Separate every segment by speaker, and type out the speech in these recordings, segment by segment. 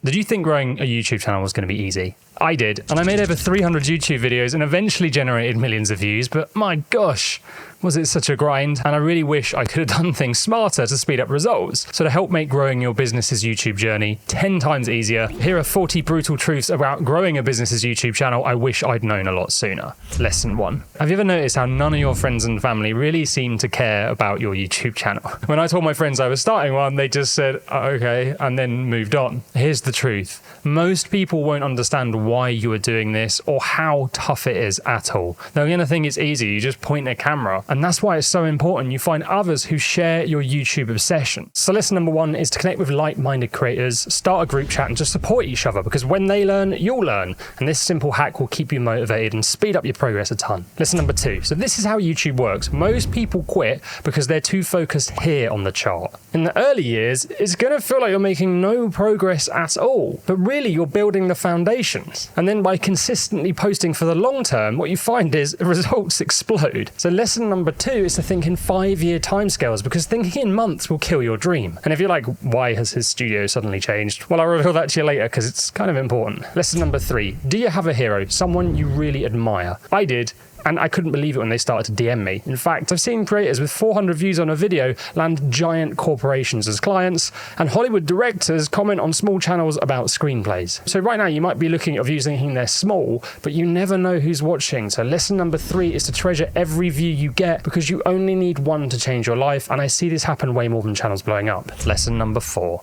Speaker 1: Did you think growing a YouTube channel was going to be easy? I did, and I made over 300 YouTube videos and eventually generated millions of views, but my gosh, was it such a grind? And I really wish I could have done things smarter to speed up results. So to help make growing your business's YouTube journey 10 times easier, here are 40 brutal truths about growing a business's YouTube channel I wish I'd known a lot sooner. Lesson 1. Have you ever noticed how none of your friends and family really seem to care about your YouTube channel? When I told my friends I was starting one, they just said, "Oh, okay," and then moved on. Here's the truth. Most people won't understand why you are doing this or how tough it is at all. They're going to think it's easy. You just point a camera. And that's why it's so important you find others who share your YouTube obsession. So lesson number 1 is to connect with like-minded creators, start a group chat and just support each other, because when they learn, you'll learn. And this simple hack will keep you motivated and speed up your progress a ton. Lesson number 2. So this is how YouTube works. Most people quit because they're too focused here on the chart. In the early years, it's going to feel like you're making no progress at all, but really you're building the foundations. And then by consistently posting for the long term, what you find is results explode. So lesson number 2 is to think in 5-year timescales, because thinking in months will kill your dream. And if you're like, why has his studio suddenly changed? Well, I'll reveal that to you later because it's kind of important. Lesson number 3. Do you have a hero? Someone you really admire? I did. And I couldn't believe it when they started to DM me. In fact, I've seen creators with 400 views on a video land giant corporations as clients, and Hollywood directors comment on small channels about screenplays. So right now you might be looking at your views thinking they're small, but you never know who's watching. So lesson number 3 is to treasure every view you get, because you only need one to change your life. And I see this happen way more than channels blowing up. Lesson number 4.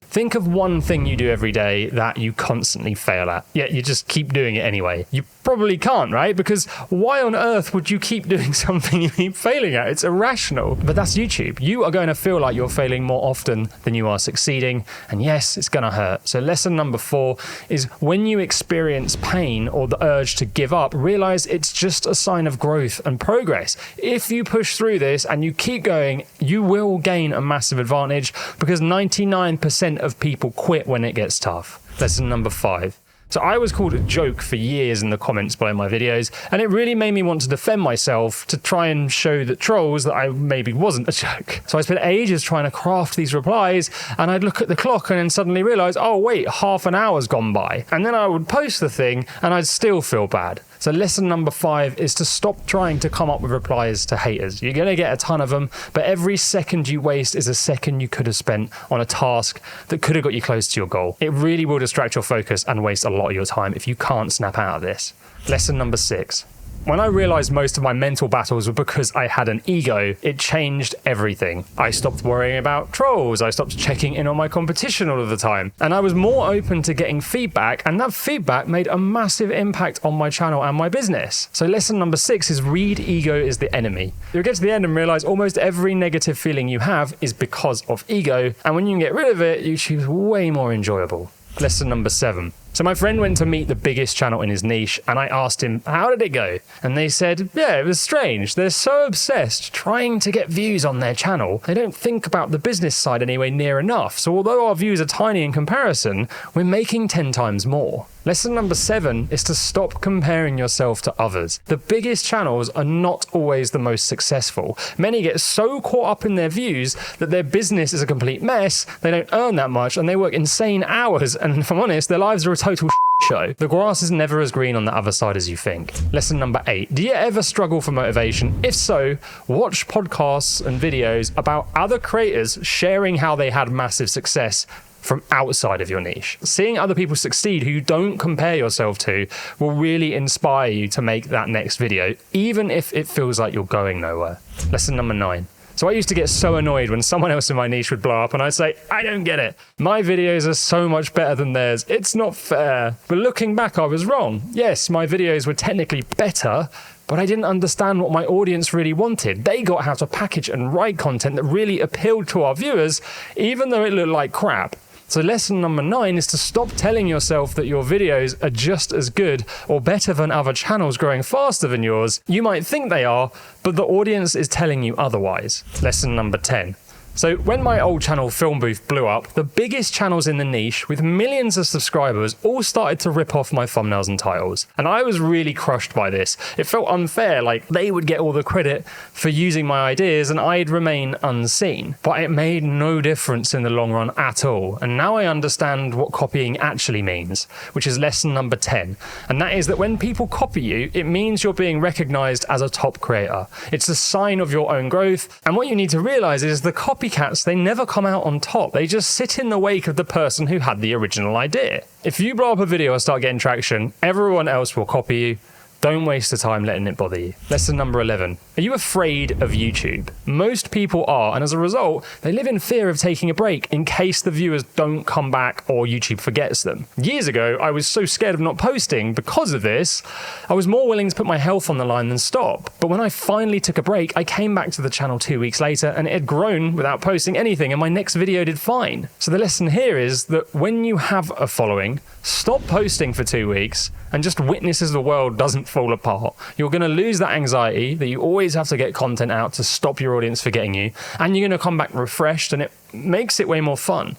Speaker 1: Think of one thing you do every day that you constantly fail at, yet you just keep doing it anyway. You probably can't, right? Because why on earth would you keep doing something you keep failing at? It's irrational. But that's YouTube. You are going to feel like you're failing more often than you are succeeding. And yes, it's going to hurt. So lesson number 4 is when you experience pain or the urge to give up, realize it's just a sign of growth and progress. If you push through this and you keep going, you will gain a massive advantage, because 99% of people quit when it gets tough. Lesson number 5. So I was called a joke for years in the comments below my videos, and it really made me want to defend myself to try and show the trolls that I maybe wasn't a joke. So I spent ages trying to craft these replies, and I'd look at the clock and then suddenly realize, oh wait, half an hour's gone by. And then I would post the thing and I'd still feel bad. So lesson number 5 is to stop trying to come up with replies to haters. You're going to get a ton of them, but every second you waste is a second you could have spent on a task that could have got you close to your goal. It really will distract your focus and waste a lot of your time if you can't snap out of this. Lesson number 6. When I realized most of my mental battles were because I had an ego, it changed everything. I stopped worrying about trolls, I stopped checking in on my competition all of the time, and I was more open to getting feedback, and that feedback made a massive impact on my channel and my business. So lesson number 6 is read ego is the enemy. You'll get to the end and realize almost every negative feeling you have is because of ego, and when you can get rid of it, YouTube's way more enjoyable. Lesson number 7. So my friend went to meet the biggest channel in his niche, and I asked him, how did it go? And they said, yeah, it was strange. They're so obsessed trying to get views on their channel, they don't think about the business side anywhere near enough. So although our views are tiny in comparison, we're making 10 times more. Lesson number 7 is to stop comparing yourself to others. The biggest channels are not always the most successful. Many get so caught up in their views that their business is a complete mess, they don't earn that much, and they work insane hours, and if I'm honest, their lives are a total show. The grass is never as green on the other side as you think. Lesson number 8. Do you ever struggle for motivation? If so, watch podcasts and videos about other creators sharing how they had massive success from outside of your niche. Seeing other people succeed who you don't compare yourself to will really inspire you to make that next video, even if it feels like you're going nowhere. Lesson number 9. So I used to get so annoyed when someone else in my niche would blow up and I'd say, I don't get it. My videos are so much better than theirs. It's not fair. But looking back, I was wrong. Yes, my videos were technically better, but I didn't understand what my audience really wanted. They got how to package and write content that really appealed to our viewers, even though it looked like crap. So lesson number 9 is to stop telling yourself that your videos are just as good or better than other channels growing faster than yours. You might think they are, but the audience is telling you otherwise. Lesson number 10. So when my old channel Film Booth blew up, the biggest channels in the niche with millions of subscribers all started to rip off my thumbnails and titles. And I was really crushed by this. It felt unfair, like they would get all the credit for using my ideas and I'd remain unseen. But it made no difference in the long run at all. And now I understand what copying actually means, which is lesson number 10. And that is that when people copy you, it means you're being recognized as a top creator. It's a sign of your own growth. And what you need to realize is the copycats, they never come out on top. They just sit in the wake of the person who had the original idea. If you blow up a video and start getting traction, everyone else will copy you. Don't waste the time letting it bother you. Lesson number 11. Are you afraid of YouTube? Most people are, and as a result, they live in fear of taking a break in case the viewers don't come back or YouTube forgets them. Years ago, I was so scared of not posting because of this, I was more willing to put my health on the line than stop. But when I finally took a break, I came back to the channel 2 weeks later and it had grown without posting anything and my next video did fine. So the lesson here is that when you have a following, stop posting for 2 weeks and just witness as the world doesn't fall apart. You're going to lose that anxiety that you always have to get content out to stop your audience forgetting you, and you're going to come back refreshed, and it makes it way more fun.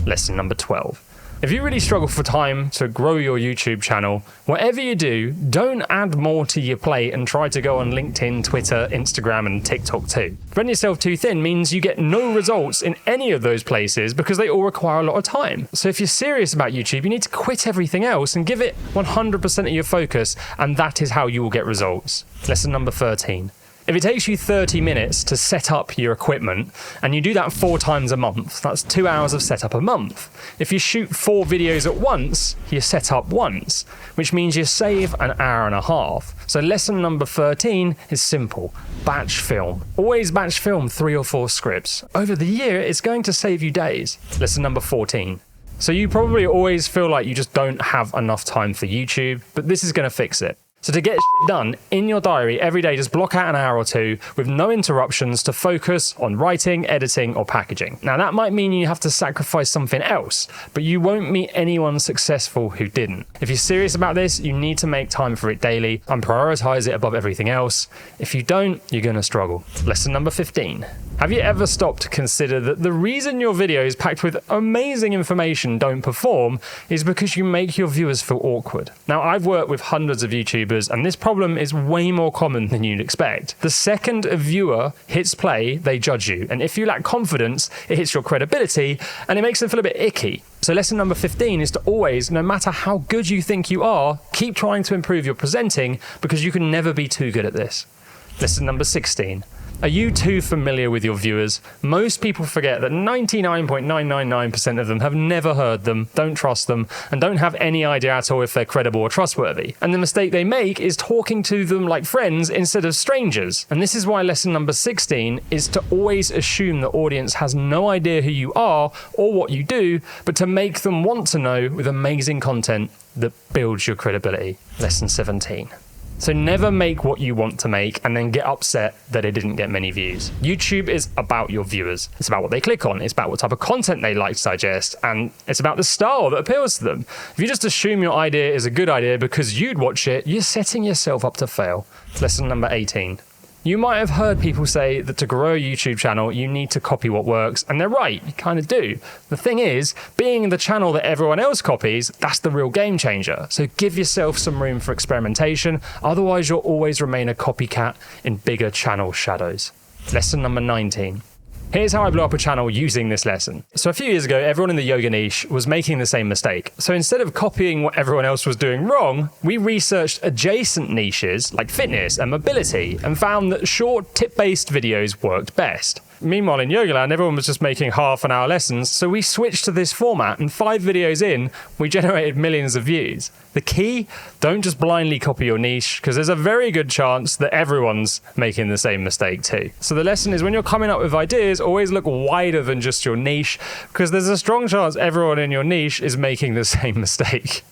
Speaker 1: Lesson number 12. If you really struggle for time to grow your YouTube channel, whatever you do, don't add more to your plate and try to go on LinkedIn, Twitter, Instagram, and TikTok too. Spreading yourself too thin means you get no results in any of those places because they all require a lot of time. So if you're serious about YouTube, you need to quit everything else and give it 100% of your focus, and that is how you will get results. Lesson number 13. If it takes you 30 minutes to set up your equipment, and you do that 4 times a month, that's 2 hours of setup a month. If you shoot 4 videos at once, you set up once, which means you save an hour and a half. So lesson number 13 is simple. Batch film. Always batch film 3 or 4 scripts. Over the year, it's going to save you days. Lesson number 14. So you probably always feel like you just don't have enough time for YouTube, but this is going to fix it. So to get shit done in your diary every day, just block out an hour or 2 with no interruptions to focus on writing, editing, or packaging. Now that might mean you have to sacrifice something else, but you won't meet anyone successful who didn't. If you're serious about this, you need to make time for it daily and prioritize it above everything else. If you don't, you're going to struggle. Lesson number 15. Have you ever stopped to consider that the reason your videos packed with amazing information don't perform is because you make your viewers feel awkward? Now, I've worked with hundreds of YouTubers, and this problem is way more common than you'd expect. The second a viewer hits play, they judge you. And if you lack confidence, it hits your credibility, and it makes them feel a bit icky. So lesson number 15 is to always, no matter how good you think you are, keep trying to improve your presenting because you can never be too good at this. Lesson number 16. Are you too familiar with your viewers? Most people forget that 99.999% of them have never heard them, don't trust them, and don't have any idea at all if they're credible or trustworthy. And the mistake they make is talking to them like friends instead of strangers. And this is why lesson number 16 is to always assume the audience has no idea who you are or what you do, but to make them want to know with amazing content that builds your credibility. Lesson 17. So never make what you want to make and then get upset that it didn't get many views. YouTube is about your viewers. It's about what they click on. It's about what type of content they like to digest. And it's about the style that appeals to them. If you just assume your idea is a good idea because you'd watch it, you're setting yourself up to fail. Lesson number 18. You might have heard people say that to grow a YouTube channel, you need to copy what works, and they're right, you kind of do. The thing is, being the channel that everyone else copies, that's the real game changer. So give yourself some room for experimentation, otherwise you'll always remain a copycat in bigger channel shadows. Lesson number 19. Here's how I blew up a channel using this lesson. So a few years ago, everyone in the yoga niche was making the same mistake. So instead of copying what everyone else was doing wrong, we researched adjacent niches like fitness and mobility and found that short tip-based videos worked best. Meanwhile, in Yogaland, everyone was just making half-an-hour lessons, so we switched to this format, and 5 videos in, we generated millions of views. The key? Don't just blindly copy your niche, because there's a very good chance that everyone's making the same mistake too. So the lesson is when you're coming up with ideas, always look wider than just your niche, because there's a strong chance everyone in your niche is making the same mistake.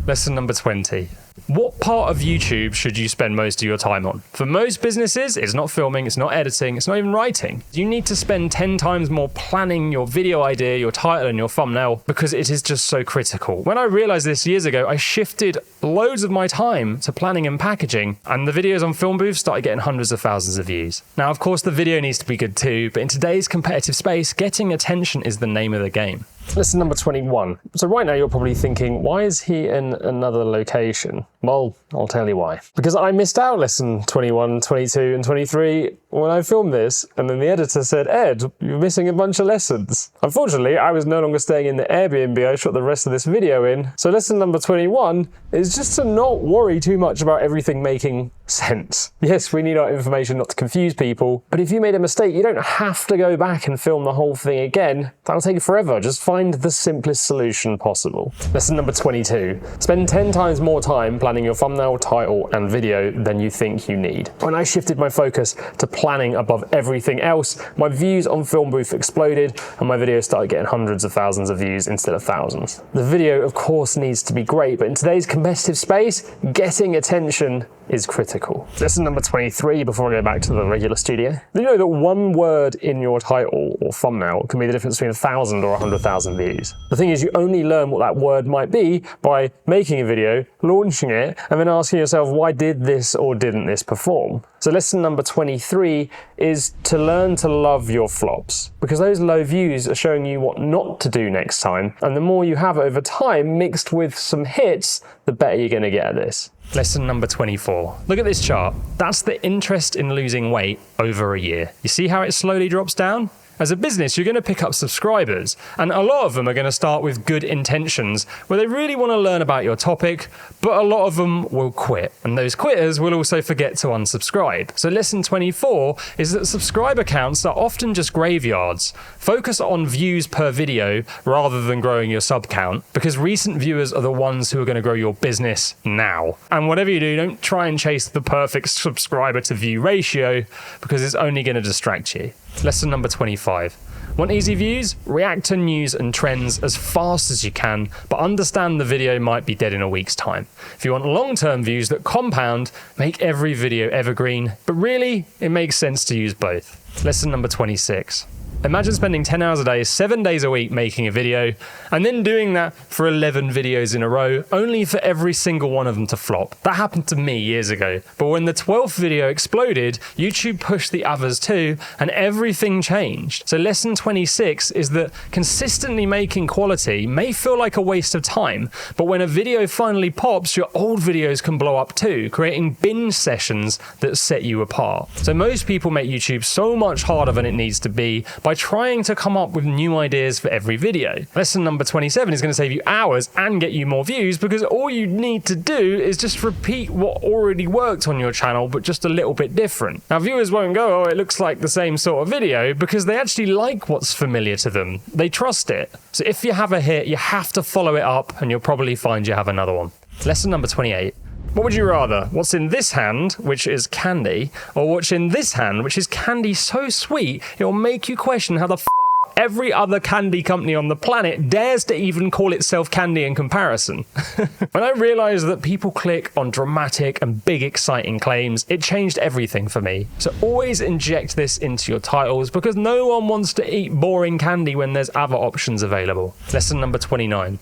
Speaker 1: Lesson number 20. What part of YouTube should you spend most of your time on? For most businesses, it's not filming, it's not editing, it's not even writing. You need to spend 10 times more planning your video idea, your title, and your thumbnail because it is just so critical. When I realized this years ago, I shifted loads of my time to planning and packaging, and the videos on Film Booth started getting hundreds of thousands of views. Now, of course, the video needs to be good too, but in today's competitive space, getting attention is the name of the game.
Speaker 2: Lesson number 21. So right now you're probably thinking, why is he in another location? Well, I'll tell you why. Because I missed out lesson 21, 22, and 23 when I filmed this, and then the editor said, Ed, you're missing a bunch of lessons. Unfortunately, I was no longer staying in the Airbnb I shot the rest of this video in, so lesson number 21 is just to not worry too much about everything making sense. Yes, we need our information not to confuse people, but if you made a mistake, you don't have to go back and film the whole thing again. That'll take forever. Just find the simplest solution possible. Lesson number 22. Spend 10 times more time planning your thumbnail, title, and video than you think you need. When I shifted my focus to planning above everything else, my views on Film Booth exploded and my videos started getting hundreds of thousands of views instead of thousands. The video, of course, needs to be great, but in today's competitive space, getting attention is critical. Lesson number 23, before I go back to the regular studio. You know that one word in your title or thumbnail can be the difference between 1,000 or 100,000 views. The thing is, you only learn what that word might be by making a video, launching it, and then asking yourself, why did this or didn't this perform? So lesson number 23 is to learn to love your flops, because those low views are showing you what not to do next time, and the more you have over time mixed with some hits, the better you're going to get at this.
Speaker 1: Lesson number 24. Look at this chart. That's the interest in losing weight over a year. You see how it slowly drops down? As a business, you're going to pick up subscribers, and a lot of them are going to start with good intentions, where they really want to learn about your topic, but a lot of them will quit, and those quitters will also forget to unsubscribe. So lesson 24 is that subscriber counts are often just graveyards. Focus on views per video rather than growing your sub count, because recent viewers are the ones who are going to grow your business now. And whatever you do, don't try and chase the perfect subscriber to view ratio, because it's only going to distract you. Lesson number 25. Want easy views? React to news and trends as fast as you can, but understand the video might be dead in a week's time. If you want long-term views that compound, make every video evergreen, but really, it makes sense to use both. Lesson number 26. Imagine spending 10 hours a day, 7 days a week making a video, and then doing that for 11 videos in a row, only for every single one of them to flop. That happened to me years ago. But when the 12th video exploded, YouTube pushed the others too, and everything changed. So lesson 26 is that consistently making quality may feel like a waste of time, but when a video finally pops, your old videos can blow up too, creating binge sessions that set you apart. So most people make YouTube so much harder than it needs to be by trying to come up with new ideas for every video. Lesson number 27 is going to save you hours and get you more views, because all you need to do is just repeat what already worked on your channel, but just a little bit different. Now, viewers won't go, oh, it looks like the same sort of video, because they actually like what's familiar to them. They trust it. So if you have a hit, you have to follow it up, and you'll probably find you have another one. Lesson number 28. What would you rather? What's in this hand, which is candy, or what's in this hand, which is candy so sweet, it'll make you question how the f*** every other candy company on the planet dares to even call itself candy in comparison. When I realized that people click on dramatic and big exciting claims, it changed everything for me. So always inject this into your titles, because no one wants to eat boring candy when there's other options available. Lesson number 29.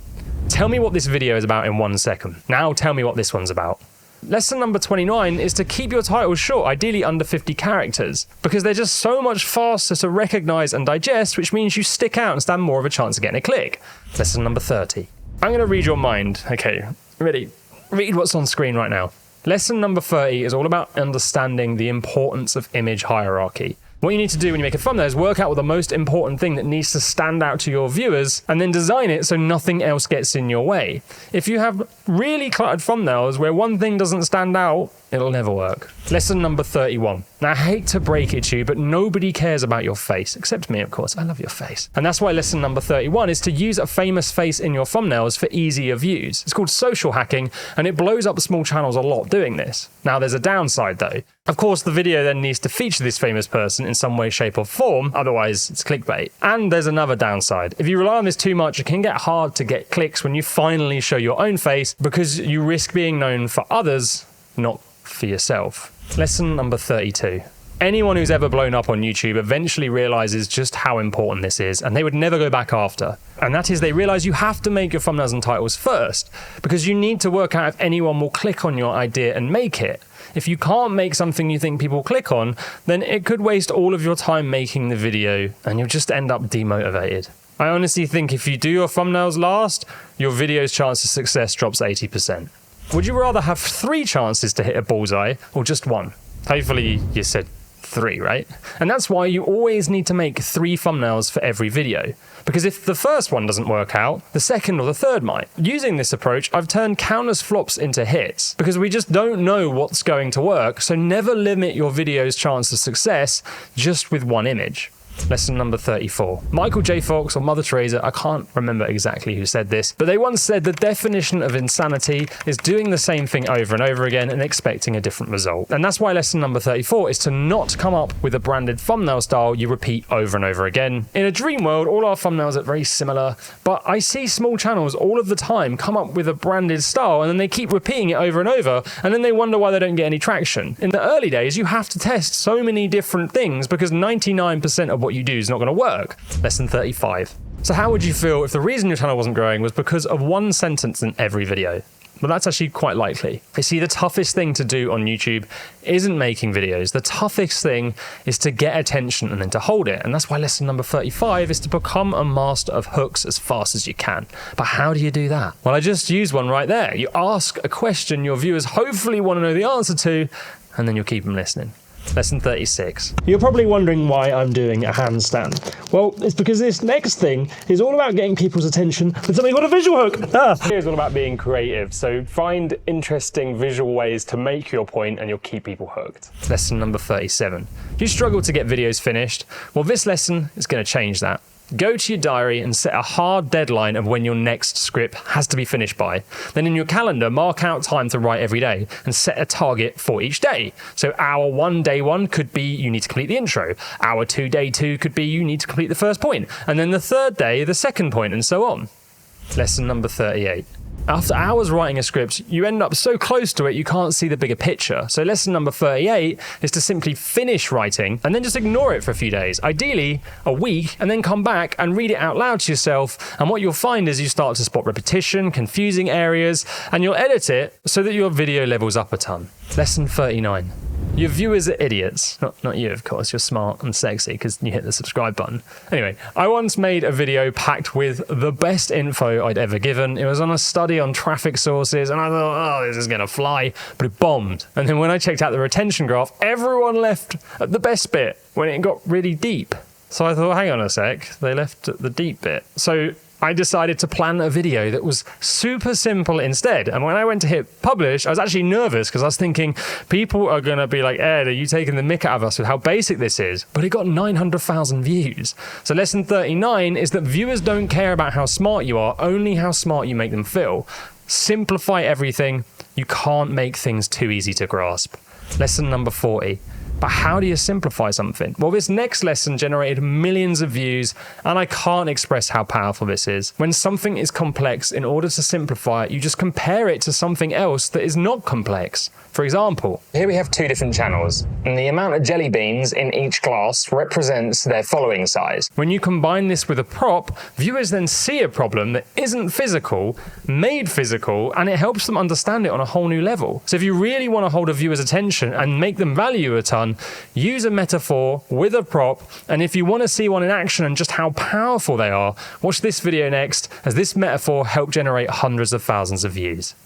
Speaker 1: Tell me what this video is about in 1 second. Now tell me what this one's about. Lesson number 29 is to keep your titles short, ideally under 50 characters, because they're just so much faster to recognize and digest, which means you stick out and stand more of a chance of getting a click. Lesson number 30. I'm going to read your mind. Okay, ready? Read what's on screen right now. Lesson number 30 is all about understanding the importance of image hierarchy. What you need to do when you make a thumbnail is work out what the most important thing that needs to stand out to your viewers, and then design it so nothing else gets in your way. If you have really cluttered thumbnails where one thing doesn't stand out, it'll never work. Lesson number 31. Now, I hate to break it to you, but nobody cares about your face, except me, of course. I love your face. And that's why lesson number 31 is to use a famous face in your thumbnails for easier views. It's called social hacking, and it blows up small channels a lot doing this. Now, there's a downside though. Of course, the video then needs to feature this famous person in some way, shape or form, otherwise it's clickbait. And there's another downside. If you rely on this too much, it can get hard to get clicks when you finally show your own face because you risk being known for others, not for yourself. Lesson number 32. Anyone who's ever blown up on YouTube eventually realizes just how important this is, and they would never go back after. And that is, they realize you have to make your thumbnails and titles first, because you need to work out if anyone will click on your idea and make it. If you can't make something you think people click on, then it could waste all of your time making the video, and you'll just end up demotivated. I honestly think if you do your thumbnails last, your video's chance of success drops 80%. Would you rather have 3 chances to hit a bullseye, or just 1? Hopefully you said 3, right? And that's why you always need to make 3 thumbnails for every video. Because if the first one doesn't work out, the second or the third might. Using this approach, I've turned countless flops into hits, because we just don't know what's going to work, so never limit your video's chance of success just with 1 image. Lesson number 34. Michael J. Fox or Mother Teresa, I can't remember exactly who said this, but they once said the definition of insanity is doing the same thing over and over again and expecting a different result. And that's why lesson number 34 is to not come up with a branded thumbnail style you repeat over and over again. In a dream world, all our thumbnails are very similar, but I see small channels all of the time come up with a branded style and then they keep repeating it over and over, and then they wonder why they don't get any traction. In the early days, you have to test so many different things because 99% of what you do is not going to work. Lesson 35. So how would you feel if the reason your channel wasn't growing was because of 1 sentence in every video? Well, that's actually quite likely. You see, the toughest thing to do on YouTube isn't making videos. The toughest thing is to get attention and then to hold it. And that's why lesson number 35 is to become a master of hooks as fast as you can. But how do you do that? Well, I just used one right there. You ask a question your viewers hopefully want to know the answer to, and then you'll keep them listening. Lesson 36. You're probably wondering why I'm doing a handstand. Well, it's because this next thing is all about getting people's attention with something called a visual hook. It's all about being creative, so find interesting visual ways to make your point and you'll keep people hooked. Lesson number 37. Do you struggle to get videos finished? Well, this lesson is going to change that. Go to your diary and set a hard deadline of when your next script has to be finished by. Then in your calendar, mark out time to write every day and set a target for each day. So hour 1, day 1 could be you need to complete the intro. Hour 2, day 2 could be you need to complete the first point. And then the third day, the second point, and so on. Lesson number 38. After hours writing a script, you end up so close to it you can't see the bigger picture. So lesson number 38 is to simply finish writing and then just ignore it for a few days, ideally a week, and then come back and read it out loud to yourself. And what you'll find is you start to spot repetition, confusing areas, and you'll edit it so that your video levels up a ton. Lesson 39. Your viewers are idiots. Not you, of course. You're smart and sexy because you hit the subscribe button. Anyway, I once made a video packed with the best info I'd ever given. It was on a study on traffic sources, and I thought, oh, this is going to fly, but it bombed. And then when I checked out the retention graph, everyone left at the best bit when it got really deep. So I thought, hang on a sec, they left at the deep bit. So I decided to plan a video that was super simple instead. And when I went to hit publish, I was actually nervous because I was thinking people are going to be like, Ed, are you taking the mick out of us with how basic this is? But it got 900,000 views. So lesson 39 is that viewers don't care about how smart you are, only how smart you make them feel. Simplify everything. You can't make things too easy to grasp. Lesson number 40. But how do you simplify something? Well, this next lesson generated millions of views, and I can't express how powerful this is. When something is complex, in order to simplify it, you just compare it to something else that is not complex. For example, here we have 2 different channels, and the amount of jelly beans in each glass represents their following size. When you combine this with a prop, viewers then see a problem that isn't physical, made physical, and it helps them understand it on a whole new level. So if you really want to hold a viewer's attention and make them value a ton, use a metaphor with a prop, and if you want to see one in action and just how powerful they are, watch this video next, as this metaphor helped generate hundreds of thousands of views.